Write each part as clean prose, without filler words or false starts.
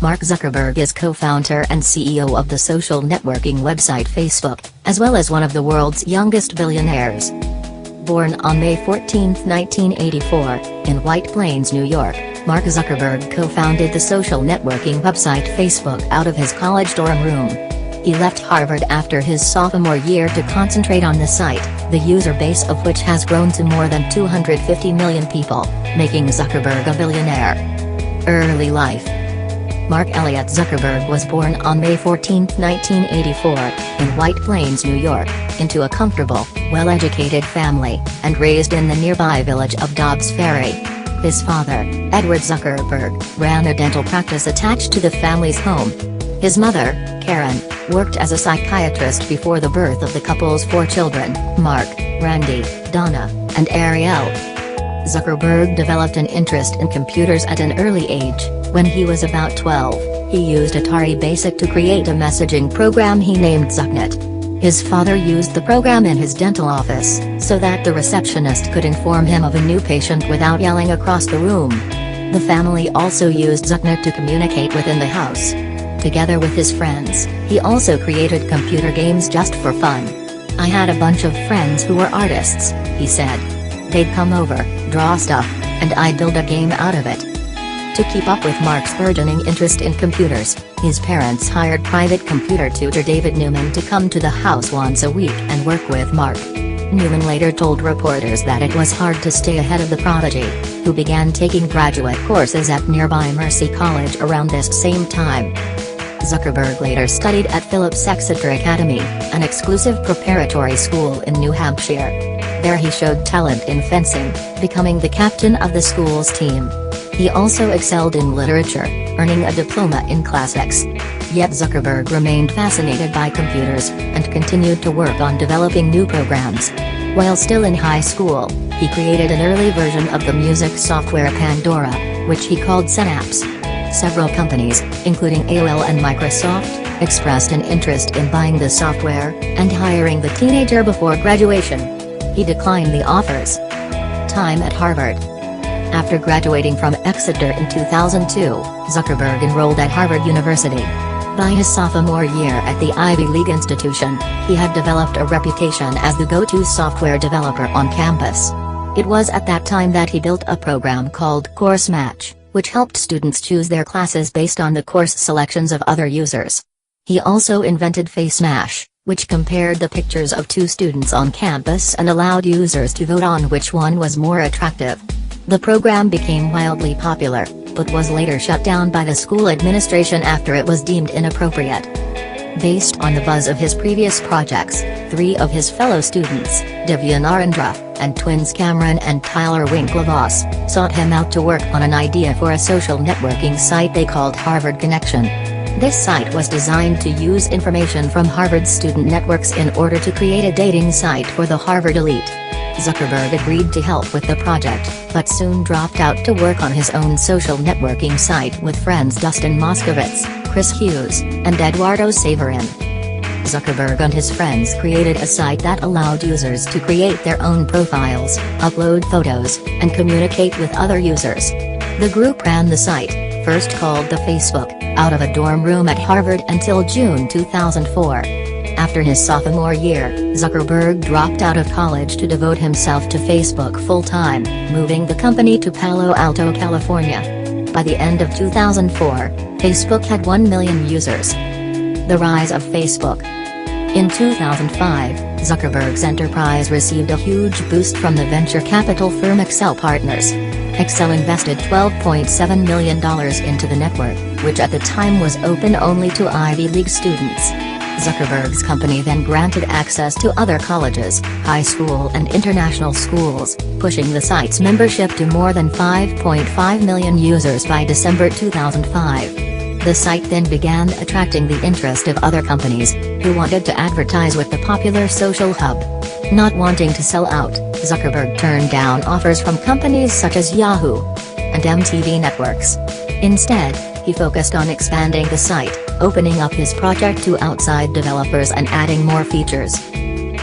Mark Zuckerberg is co-founder and CEO of the social networking website Facebook, as well as one of the world's youngest billionaires. Born on May 14, 1984, in White Plains, New York, Mark Zuckerberg co-founded the social networking website Facebook out of his college dorm room. He left Harvard after his sophomore year to concentrate on the site, the user base of which has grown to more than 250 million people, making Zuckerberg a billionaire. Early life. Mark Elliott Zuckerberg was born on May 14, 1984, in White Plains, New York, into a comfortable, well-educated family, and raised in the nearby village of Dobbs Ferry. His father, Edward Zuckerberg, ran a dental practice attached to the family's home. His mother, Karen, worked as a psychiatrist before the birth of the couple's 4 children, Mark, Randy, Donna, and Ariel. Zuckerberg developed an interest in computers at an early age. When he was about 12, he used Atari Basic to create a messaging program he named ZuckNet. His father used the program in his dental office, so that the receptionist could inform him of a new patient without yelling across the room. The family also used ZuckNet to communicate within the house. Together with his friends, he also created computer games just for fun. "I had a bunch of friends who were artists," he said. "They'd come over, draw stuff, and I'd build a game out of it." To keep up with Mark's burgeoning interest in computers, his parents hired private computer tutor David Newman to come to the house once a week and work with Mark. Newman later told reporters that it was hard to stay ahead of the prodigy, who began taking graduate courses at nearby Mercy College around this same time. Zuckerberg later studied at Phillips Exeter Academy, an exclusive preparatory school in New Hampshire. There he showed talent in fencing, becoming the captain of the school's team. He also excelled in literature, earning a diploma in classics. Yet Zuckerberg remained fascinated by computers, and continued to work on developing new programs. While still in high school, he created an early version of the music software Pandora, which he called Synapse. Several companies, including AOL and Microsoft, expressed an interest in buying the software, and hiring the teenager before graduation. He declined the offers. Time at Harvard. After graduating from Exeter in 2002, Zuckerberg enrolled at Harvard University. By his sophomore year at the Ivy League institution, he had developed a reputation as the go-to software developer on campus. It was at that time that he built a program called Course Match, which helped students choose their classes based on the course selections of other users. He also invented FaceMash, which compared the pictures of 2 students on campus and allowed users to vote on which one was more attractive. The program became wildly popular, but was later shut down by the school administration after it was deemed inappropriate. Based on the buzz of his previous projects, 3 of his fellow students, Divya Narendra, and twins Cameron and Tyler Winklevoss, sought him out to work on an idea for a social networking site they called Harvard Connection. This site was designed to use information from Harvard's student networks in order to create a dating site for the Harvard elite. Zuckerberg agreed to help with the project, but soon dropped out to work on his own social networking site with friends Dustin Moskovitz, Chris Hughes, and Eduardo Saverin. Zuckerberg and his friends created a site that allowed users to create their own profiles, upload photos, and communicate with other users. The group ran the site, first called the Facebook, out of a dorm room at Harvard until June 2004. After his sophomore year, Zuckerberg dropped out of college to devote himself to Facebook full-time, moving the company to Palo Alto, California. By the end of 2004, Facebook had 1 million users. The rise of Facebook. In 2005, Zuckerberg's enterprise received a huge boost from the venture capital firm Accel Partners. Accel invested $12.7 million into the network, which at the time was open only to Ivy League students. Zuckerberg's company then granted access to other colleges, high school and international schools, pushing the site's membership to more than 5.5 million users by December 2005. The site then began attracting the interest of other companies, who wanted to advertise with the popular social hub. Not wanting to sell out, Zuckerberg turned down offers from companies such as Yahoo! And MTV Networks. Instead, he focused on expanding the site, opening up his project to outside developers and adding more features.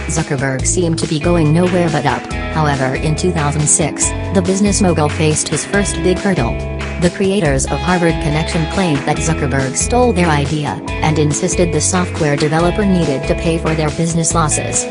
Zuckerberg seemed to be going nowhere but up. However, in 2006, the business mogul faced his first big hurdle. The creators of Harvard Connection claimed that Zuckerberg stole their idea, and insisted the software developer needed to pay for their business losses.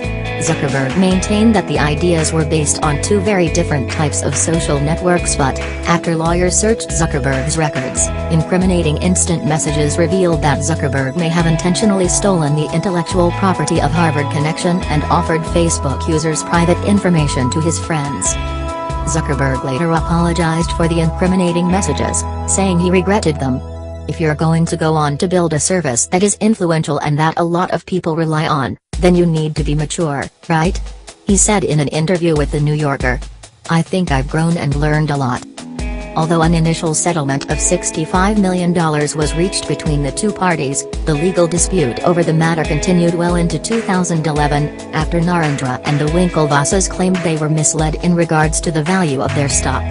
Zuckerberg maintained that the ideas were based on two very different types of social networks, but, after lawyers searched Zuckerberg's records, incriminating instant messages revealed that Zuckerberg may have intentionally stolen the intellectual property of Harvard Connection and offered Facebook users private information to his friends. Zuckerberg later apologized for the incriminating messages, saying he regretted them. "If you're going to go on to build a service that is influential and that a lot of people rely on, then you need to be mature, right?" he said in an interview with The New Yorker. "I think I've grown and learned a lot." Although an initial settlement of $65 million was reached between the two parties, the legal dispute over the matter continued well into 2011, after Narendra and the Winklevosses claimed they were misled in regards to the value of their stock.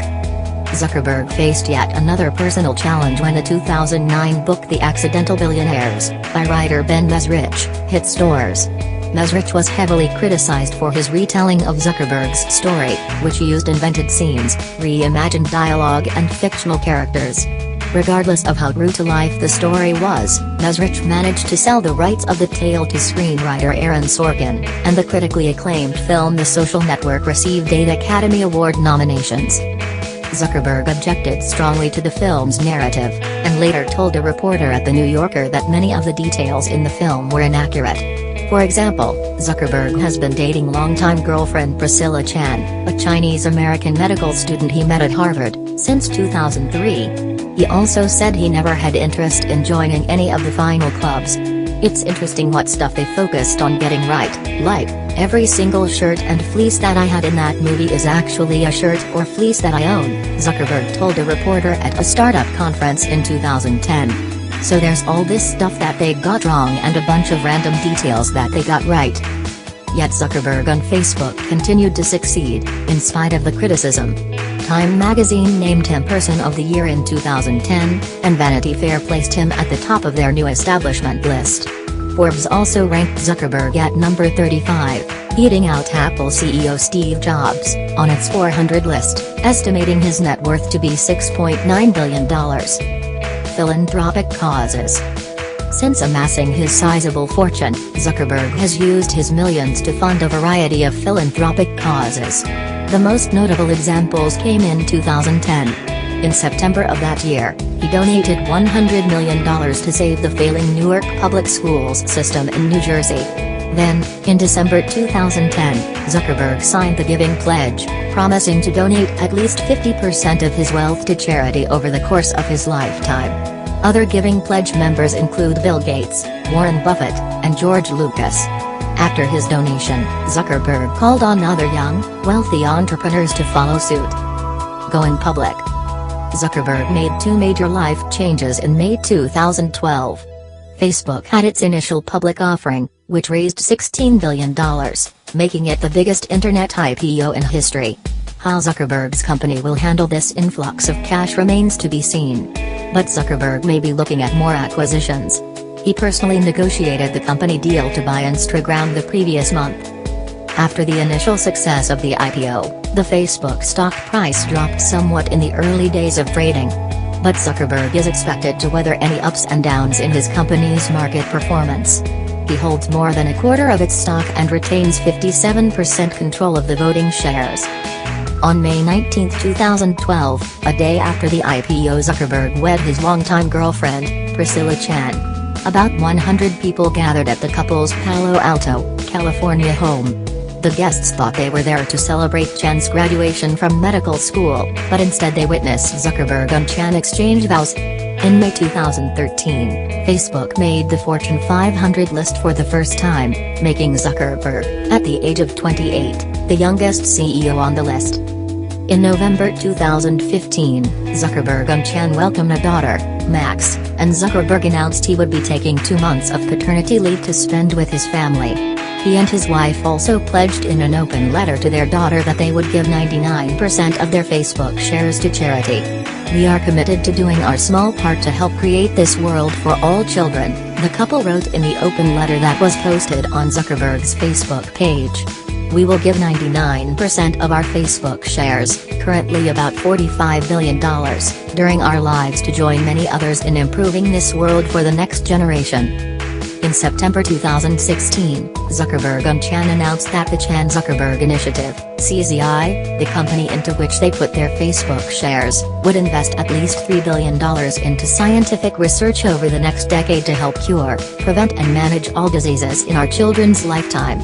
Zuckerberg faced yet another personal challenge when the 2009 book The Accidental Billionaires, by writer Ben Mesrich, hit stores. Mesrich was heavily criticized for his retelling of Zuckerberg's story, which used invented scenes, reimagined dialogue and fictional characters. Regardless of how true to life the story was, Mesrich managed to sell the rights of the tale to screenwriter Aaron Sorkin, and the critically acclaimed film The Social Network received 8 Academy Award nominations. Zuckerberg objected strongly to the film's narrative, and later told a reporter at The New Yorker that many of the details in the film were inaccurate. For example, Zuckerberg has been dating longtime girlfriend Priscilla Chan, a Chinese-American medical student he met at Harvard, since 2003. He also said he never had interest in joining any of the final clubs. "It's interesting what stuff they focused on getting right, like, every single shirt and fleece that I had in that movie is actually a shirt or fleece that I own," Zuckerberg told a reporter at a startup conference in 2010. "So there's all this stuff that they got wrong and a bunch of random details that they got right." Yet Zuckerberg on Facebook continued to succeed, in spite of the criticism. Time magazine named him Person of the Year in 2010, and Vanity Fair placed him at the top of their new establishment list. Forbes also ranked Zuckerberg at number 35, beating out Apple CEO Steve Jobs, on its 400 list, estimating his net worth to be $6.9 billion. Philanthropic causes. Since amassing his sizable fortune, Zuckerberg has used his millions to fund a variety of philanthropic causes. The most notable examples came in 2010. In September of that year, he donated $100 million to save the failing Newark public schools system in New Jersey. Then, in December 2010, Zuckerberg signed the Giving Pledge, promising to donate at least 50% of his wealth to charity over the course of his lifetime. Other Giving Pledge members include Bill Gates, Warren Buffett, and George Lucas. After his donation, Zuckerberg called on other young, wealthy entrepreneurs to follow suit. Going public. Zuckerberg made two major life changes in May 2012. Facebook had its initial public offering, which raised $16 billion, making it the biggest internet IPO in history. How Zuckerberg's company will handle this influx of cash remains to be seen. But Zuckerberg may be looking at more acquisitions. He personally negotiated the company deal to buy Instagram the previous month. After the initial success of the IPO, the Facebook stock price dropped somewhat in the early days of trading. But Zuckerberg is expected to weather any ups and downs in his company's market performance. He holds more than a quarter of its stock and retains 57% control of the voting shares. On May 19, 2012, a day after the IPO, Zuckerberg wed his longtime girlfriend, Priscilla Chan. About 100 people gathered at the couple's Palo Alto, California home. The guests thought they were there to celebrate Chan's graduation from medical school, but instead they witnessed Zuckerberg and Chan exchange vows. In May 2013, Facebook made the Fortune 500 list for the first time, making Zuckerberg, at the age of 28, the youngest CEO on the list. In November 2015, Zuckerberg and Chan welcomed a daughter, Max, and Zuckerberg announced he would be taking 2 months of paternity leave to spend with his family. He and his wife also pledged in an open letter to their daughter that they would give 99% of their Facebook shares to charity. "We are committed to doing our small part to help create this world for all children," the couple wrote in the open letter that was posted on Zuckerberg's Facebook page. We will give 99% of our Facebook shares, currently about $45 billion, during our lives to join many others in improving this world for the next generation. In September 2016, Zuckerberg and Chan announced that the Chan Zuckerberg Initiative, CZI, the company into which they put their Facebook shares, would invest at least $3 billion into scientific research over the next decade to help cure, prevent and manage all diseases in our children's lifetime.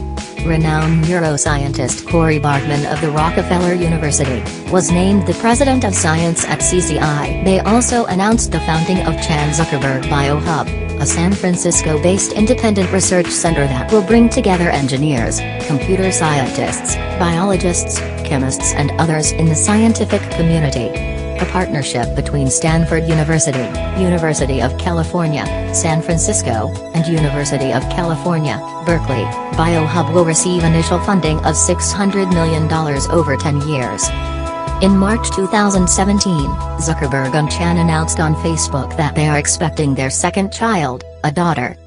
Renowned neuroscientist Corey Bartman of the Rockefeller University was named the president of science at CZI. They also announced the founding of Chan Zuckerberg BioHub, a San Francisco-based independent research center that will bring together engineers, computer scientists, biologists, chemists and others in the scientific community. A partnership between Stanford University, University of California, San Francisco, and University of California, Berkeley, BioHub will receive initial funding of $600 million over 10 years. In March 2017, Zuckerberg and Chan announced on Facebook that they are expecting their second child, a daughter.